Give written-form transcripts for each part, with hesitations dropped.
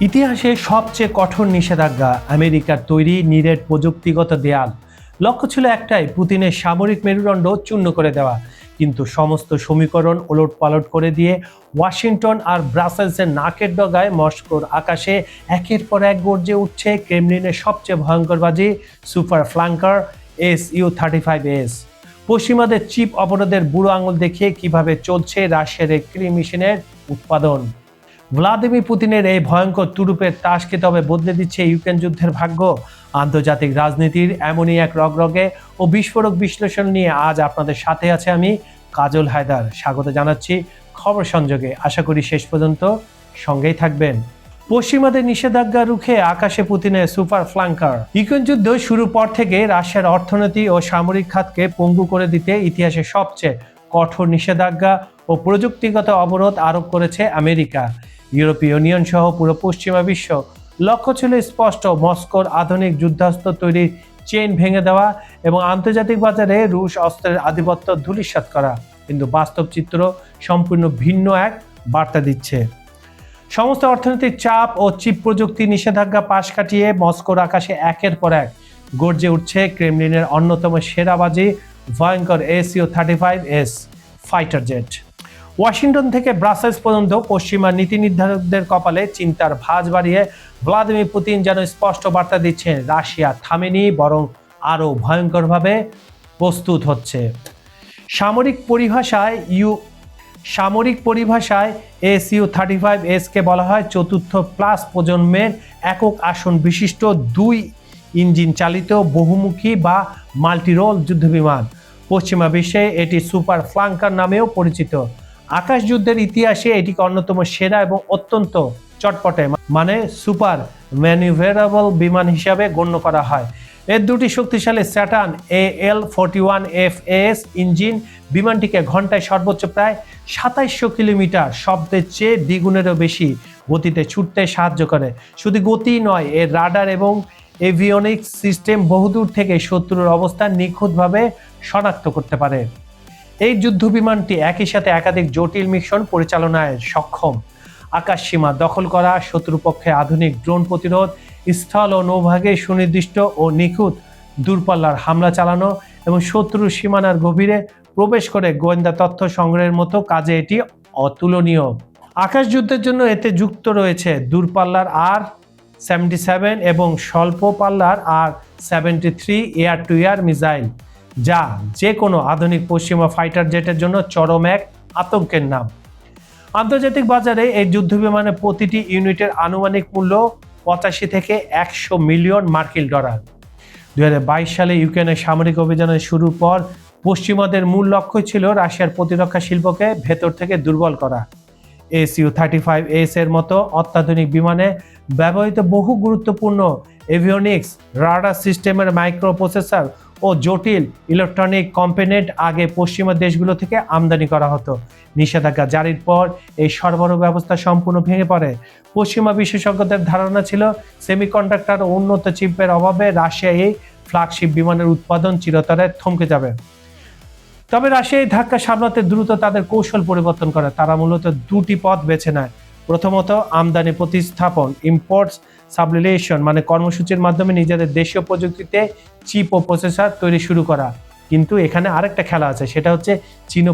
ইতিহাসে সবচেয়ে কঠোর নিষেধাজ্ঞা আমেরিকার তৈরি নিরেট প্রযুক্তিগত দেয়াল। লক্ষ্য ছিল একটাই, পুতিনের সামরিক মেরুদণ্ড চূর্ণ করে দেওয়া। কিন্তু সমস্ত সমীকরণ ওলটপালট করে দিয়ে ওয়াশিংটন আর ব্রাসেলসের নাকের ডগায় মস্কোর আকাশে একের পর এক গর্জে উঠছে ক্রেমলিনের সবচেয়ে ভয়ঙ্কর বাজি সুপার ফ্ল্যাঙ্কার SU-35S। পশ্চিমাদের চিপ অবরোধের বুড়ো আঙুল দেখিয়ে কিভাবে চলছে রাশিয়ার এই মেশিনের উৎপাদন। ভ্লাদিমির পুতিনের এই ভয়ঙ্কর তুরুপের তাসকে তবে বদলে দিচ্ছে ইউক্রেন যুদ্ধের ভাগ্য। আন্তর্জাতিক রাজনীতির এমনই এক রগরগে ও বিস্ফোরক বিশ্লেষণ নিয়ে আজ আপনাদের সাথে আছে আমি কাজল হায়দার। স্বাগত জানাচ্ছি খবর সংযোগে। আশা করি শেষ পর্যন্ত সঙ্গেই থাকবেন। পশ্চিমাদের নিষেধাজ্ঞা রুখে আকাশে পুতিনের সুপার ফ্ল্যাঙ্কার। ইউক্রেন যুদ্ধ শুরুর পর থেকে রাশিয়ার অর্থনীতি ও সামরিক খাতকে পঙ্গু করে দিতে ইতিহাসের সবচেয়ে কঠোর নিষেধাজ্ঞা ও প্রযুক্তিগত অবরোধ আরোপ করেছে আমেরিকা। ইউরোপীয় ইউনিয়ন সহ পুরো পশ্চিমা বিশ্ব লক্ষ্য ছিল স্পষ্ট, মস্কোর আধুনিক যুদ্ধাস্ত্র তৈরির চেইন ভেঙে দেওয়া এবং আন্তর্জাতিক বাজারে রুশ অস্ত্রের আধিপত্য ধূলিসাৎ করা। কিন্তু বাস্তব চিত্র সম্পূর্ণ ভিন্ন এক বার্তা দিচ্ছে। সমস্ত অর্থনৈতিক চাপ ও চিপ প্রযুক্তি নিষেধাজ্ঞা পাশ কাটিয়ে মস্কোর আকাশে একের পর এক গর্জে উঠছে ক্রেমলিনের অন্যতম সেরা বাজি ভয়ঙ্কর SU-35S ফাইটার জেট। ওয়াশিংটন থেকে ব্রাসেলস পর্যন্ত পশ্চিমা নীতি নির্ধারকদের কপালে চিন্তার ভাঁজ বাড়িয়ে ভ্লাদিমির পুতিন যেন স্পষ্ট বার্তা দিচ্ছেন, রাশিয়া থামেনি, বরং আরও ভয়ঙ্করভাবে প্রস্তুত হচ্ছে। সামরিক পরিভাষায় SU-35S-কে বলা হয় চতুর্থ প্লাস প্রজন্মের একক আসন বিশিষ্ট 2 ইঞ্জিন চালিত বহুমুখী বা মাল্টিরোল যুদ্ধবিমান। পশ্চিমা বিশ্বে এটি সুপার ফ্ল্যাঙ্কার নামেও পরিচিত। আকাশ যুদ্ধের ইতিহাসে এটিকে অন্যতম সেরা এবং অত্যন্ত চটপটে মানে সুপার ম্যানিউভারেবল বিমান হিসাবে গণ্য করা হয়। এর দুটি শক্তিশালী স্যাটার্ন AL-41FAS ইঞ্জিন বিমানটিকে ঘন্টায় সর্বোচ্চ প্রায় 2700 কিলোমিটার, শব্দের চেয়ে দ্বিগুণেরও বেশি গতিতে ছুটতে সাহায্য করে। শুধু গতি নয়, এর রাডার এবং এভিওনিক্স সিস্টেম বহুদূর থেকে শত্রুর অবস্থান নিখুঁতভাবে শনাক্ত করতে পারে। এই যুদ্ধ বিমানটি একই সাথে একাধিক জটিল মিশন পরিচালনায় সক্ষম। আকাশ সীমা দখল করা, শত্রুপক্ষে আধুনিক ড্রোন প্রতিরোধ, স্থল ও নৌভাগে সুনির্দিষ্ট ও নিখুঁত দূরপাল্লার হামলা চালানো এবং শত্রুর সীমানার গভীরে প্রবেশ করে গোয়েন্দা তথ্য সংগ্রহের মতো কাজে এটি অতুলনীয়। আকাশ যুদ্ধের জন্য এতে যুক্ত রয়েছে দূরপাল্লার R-77 এবং স্বল্প পাল্লার R-73 air two air missile, যা যে কোনো আধুনিক পশ্চিমা ফাইটার জেটের জন্য চরম এক আতঙ্কের নাম। আন্তর্জাতিক বাজারে এই যুদ্ধবিমানের প্রতিটি ইউনিটের আনুমানিক মূল্য 85 থেকে 100 মিলিয়ন মার্কিন ডলার। 2022 সালে ইউক্রেনের সামরিক অভিযানের শুরুর পর পশ্চিমাদের মূল লক্ষ্য ছিল রাশিয়ার প্রতিরক্ষা শিল্পকে ভেতর থেকে দুর্বল করা। SU-35S এর মতো অত্যাধুনিক বিমানে ব্যবহৃত বহু গুরুত্বপূর্ণ এভিওনিক্স, রাডার সিস্টেমের মাইক্রোপ্রসেসর ও জটিল ইলেকট্রনিক কম্পোনেন্ট আগে পশ্চিমা দেশগুলো থেকে আমদানি করা হতো। নিষেধাজ্ঞা জারির পর এই সরবরাহ ব্যবস্থা সম্পূর্ণ ভেঙে পড়ে। পশ্চিমা বিশেষজ্ঞদের ধারণা ছিল সেমিকন্ডাক্টর ও উন্নত চিপের অভাবে রাশিয়া এই ফ্ল্যাগশিপ বিমানের উৎপাদন চিরতরে থমকে যাবে। তবে রাশিয়া এই ধাক্কা সামলাতে দ্রুত তাদের কৌশল পরিবর্তন করে। তারা মূলত দুটি পথ বেছে নেয়। প্রথমত, আমদানি প্রতিস্থাপন, ইম্পোর্টস সাবলিমেশন, মানে কর্মসূচির মাধ্যমে নিজেদের দেশীয় প্রযুক্তিতে চিপ ও প্রসেসর তৈরি শুরু করা। কিন্তু এখানে আরেকটা খেলা আছে, সেটা হচ্ছে চীনও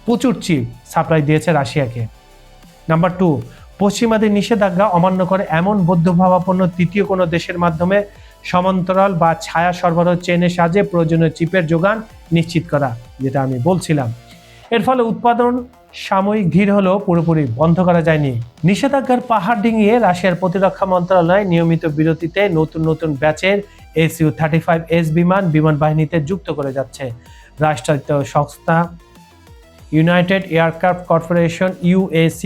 প্রচুর চিপ সাপ্লাই দিয়েছে রাশিয়াকে। নাম্বার 2, পশ্চিমাদের নিষেধাজ্ঞা অমান্য করে এমন বৌদ্ধভাবাপন্ন তৃতীয় কোনো দেশের মাধ্যমে সমান্তরাল বা ছায়া সরবরাহ চেনের সাহায্যে প্রয়োজনীয় চিপের যোগান নিশ্চিত করা, যেটা আমি বলছিলাম। এর ফলে উৎপাদন সাময়িক ধীর হলেও পুরোপুরি বন্ধ করা যায়নি। নিষেধাজ্ঞার পাহাড় ডিঙিয়ে রাশিয়ার প্রতিরক্ষা মন্ত্রণালয় নিয়মিত বিরতিতে নতুন ব্যাচের SU-35S বিমান বাহিনীতে যুক্ত করে যাচ্ছে। রাষ্ট্রায়ত্ত সংস্থা ইউনাইটেড এয়ারক্রাফট কর্পোরেশন UAC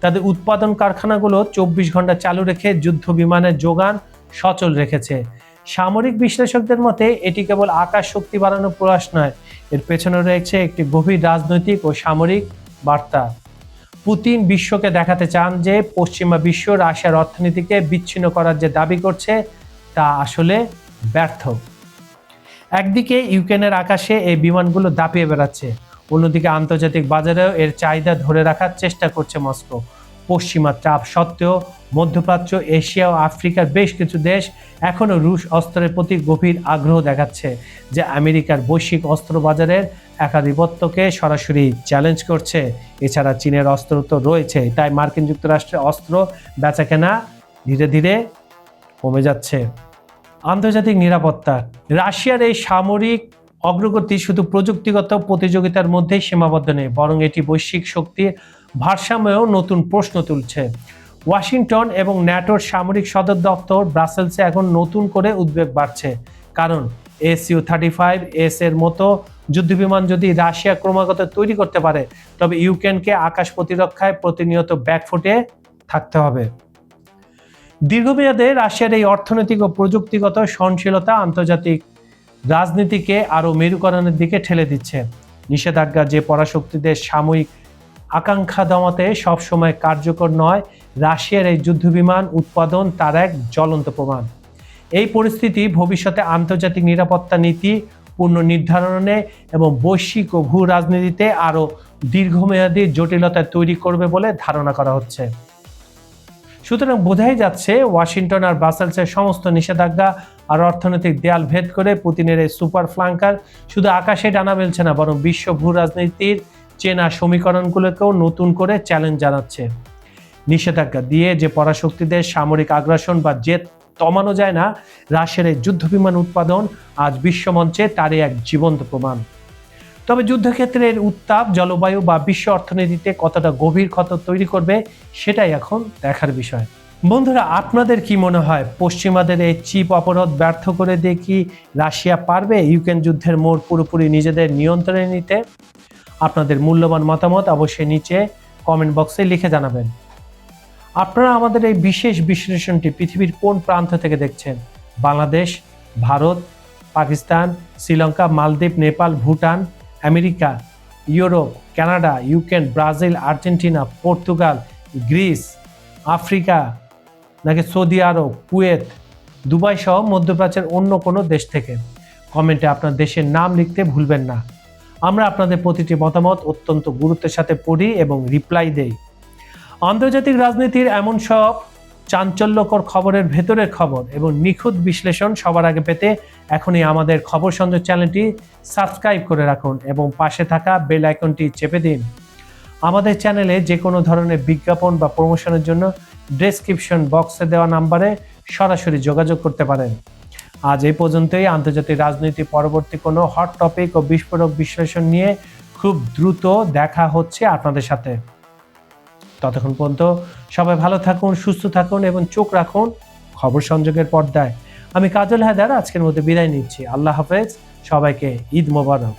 তাদের উৎপাদন কারখানাগুলো 24 ঘন্টা চালু রেখে যুদ্ধ বিমানের যোগান সচল রেখেছে। সামরিক বিশ্লেষকদের মতে এটি কেবল আকাশ শক্তি বাড়ানোর প্রয়াস নয়, এর পেছনে রয়েছে একটি গভীর রাজনৈতিক ও সামরিক বার্তা। পুতিন বিশ্বকে দেখাতে চান যে পশ্চিমা বিশ্ব রাশিয়ার অর্থনীতিকে বিচ্ছিন্ন করার যে দাবি করছে তা আসলে ব্যর্থ। একদিকে ইউক্রেনের আকাশে এই বিমানগুলো দাপিয়ে বেড়াচ্ছে, অন্যদিকে আন্তর্জাতিক বাজারেও এর চাহিদা ধরে রাখার চেষ্টা করছে মস্কো। পশ্চিমা চাপ সত্ত্বেও মধ্যপ্রাচ্য, এশিয়া ও আফ্রিকার বেশ কিছু দেশ এখনও রুশ অস্ত্রের প্রতি গভীর আগ্রহ দেখাচ্ছে, যা আমেরিকার বৈশ্বিক অস্ত্র বাজারের একাধিপত্যকে সরাসরি চ্যালেঞ্জ করছে। এছাড়া চীনের অস্ত্র তো রয়েছে, তাই মার্কিন যুক্তরাষ্ট্রের অস্ত্র বেচাকেনা ধীরে ধীরে কমে যাচ্ছে। আন্তর্জাতিক নিরাপত্তা, রাশিয়ার এই সামরিক অগ্রগতি শুধু প্রযুক্তিগত প্রতিযোগিতার মধ্যেই সীমাবদ্ধ নেই, বরং এটি বৈশ্বিক শক্তির ভারসাম্যেও নতুন প্রশ্ন তুলছে। ওয়াশিংটন এবং ন্যাটোর সামরিক সদর দপ্তর ব্রাসেলসে এখন নতুন করে উদ্বেগ বাড়ছে, কারণ Su-35S এর মতো যুদ্ধবিমান যদি রাশিয়া ক্রমাগত তৈরি করতে পারে, তবে ইউক্রেনকে আকাশ প্রতিরক্ষায় প্রতিনিয়ত ব্যাকফুটে থাকতে হবে। দীর্ঘমেয়াদে রাশিয়ার এই অর্থনৈতিক ও প্রযুক্তিগত সহনশীলতা আন্তর্জাতিক রাজনীতিকে আরও মেরুকরণের দিকে ঠেলে দিচ্ছে। নিষেধাজ্ঞা যে পরাশক্তিদের সাময়িক আকাঙ্ক্ষা দমাতে সবসময় কার্যকর নয়, রাশিয়ার এই যুদ্ধবিমান উৎপাদন তার এক জ্বলন্ত প্রমাণ। এই পরিস্থিতি ভবিষ্যতে আন্তর্জাতিক নিরাপত্তা নীতি পুনর্নির্ধারণে এবং বৈশ্বিক ও ভূ রাজনীতিতে আরও দীর্ঘমেয়াদী জটিলতা তৈরি করবে বলে ধারণা করা হচ্ছে। সুতরাং বোঝাই যাচ্ছে, ওয়াশিংটন আর ব্রাসেলসের সমস্ত নিষেধাজ্ঞা আর অর্থনৈতিক দেয়াল ভেদ করে পুতিনের এই সুপার ফ্লাঙ্কার শুধু আকাশে ডানা মেলছে না, বরং বিশ্ব ভূ রাজনীতির চেনা সমীকরণগুলোকেও নতুন করে চ্যালেঞ্জ জানাচ্ছে। নিষেধাজ্ঞা দিয়ে যে পরাশক্তিদের সামরিক আগ্রাসন বা জেদ দমানো যায় না, রাশিয়ার এই যুদ্ধবিমান উৎপাদন আজ বিশ্বমঞ্চে তারই এক জীবন্ত প্রমাণ। তবে যুদ্ধক্ষেত্রের উত্তাপ জলবায়ু বা বিশ্ব অর্থনীতিতে কতটা গভীর ক্ষত তৈরি করবে, সেটাই এখন দেখার বিষয়। বন্ধুরা, আপনাদের কি মনে হয়, পশ্চিমাদের এই চিপ অপরাধ ব্যর্থ করে দিয়ে কি রাশিয়া পারবে ইউক্রেন যুদ্ধের মোড় পুরোপুরি নিজেদের নিয়ন্ত্রণে নিতে? আপনাদের মূল্যবান মতামত অবশ্যই নিচে কমেন্ট বক্সে লিখে জানাবেন। আপনারা আমাদের এই বিশেষ বিশ্লেষণটি পৃথিবীর কোন প্রান্ত থেকে দেখছেন? বাংলাদেশ, ভারত, পাকিস্তান, শ্রীলঙ্কা, মালদ্বীপ, Nepal, Bhutan, America, Europe, Canada, Ukraine, Brazil, Argentina, Portugal, Greece, Africa, নাকি সৌদি আরব, কুয়েত, দুবাই সহ মধ্যপ্রাচ্যের অন্য কোনো দেশ থেকে? কমেন্টে আপনার দেশের নাম লিখতে ভুলবেন না। আমরা আপনাদের প্রতিটি মতামত অত্যন্ত গুরুত্বের সাথে পড়ি এবং রিপ্লাই দেই। আন্তর্জাতিক রাজনীতির এমন সব চাঞ্চল্যকর খবরের ভেতরের খবর এবং নিখুঁত বিশ্লেষণ সবার আগে পেতে এখনই আমাদের খবর সংযোগ চ্যানেলটি সাবস্ক্রাইব করে রাখুন এবং পাশে থাকা বেল আইকনটি চেপে দিন। আমাদের চ্যানেলে যে কোনো ধরনের বিজ্ঞাপন বা প্রমোশনের জন্য ডেসক্রিপশন বক্সে দেওয়া নাম্বারে সরাসরি যোগাযোগ করতে পারেন। আজ এই পর্যন্তই। আন্তর্জাতিক রাজনীতি পরবর্তী কোনো হট টপিক ও বিস্ফোরক বিশ্লেষণ নিয়ে খুব দ্রুত দেখা হচ্ছে আপনাদের সাথে। ততক্ষণ পর্যন্ত সবাই ভালো থাকুন, সুস্থ থাকুন এবং চোখ রাখুন খবর সংযোগের পর্দায়। আমি কাজল হায়দার আজকের মধ্যে বিদায় নিচ্ছি। আল্লাহ হাফেজ, সবাইকে ঈদ মোবারক।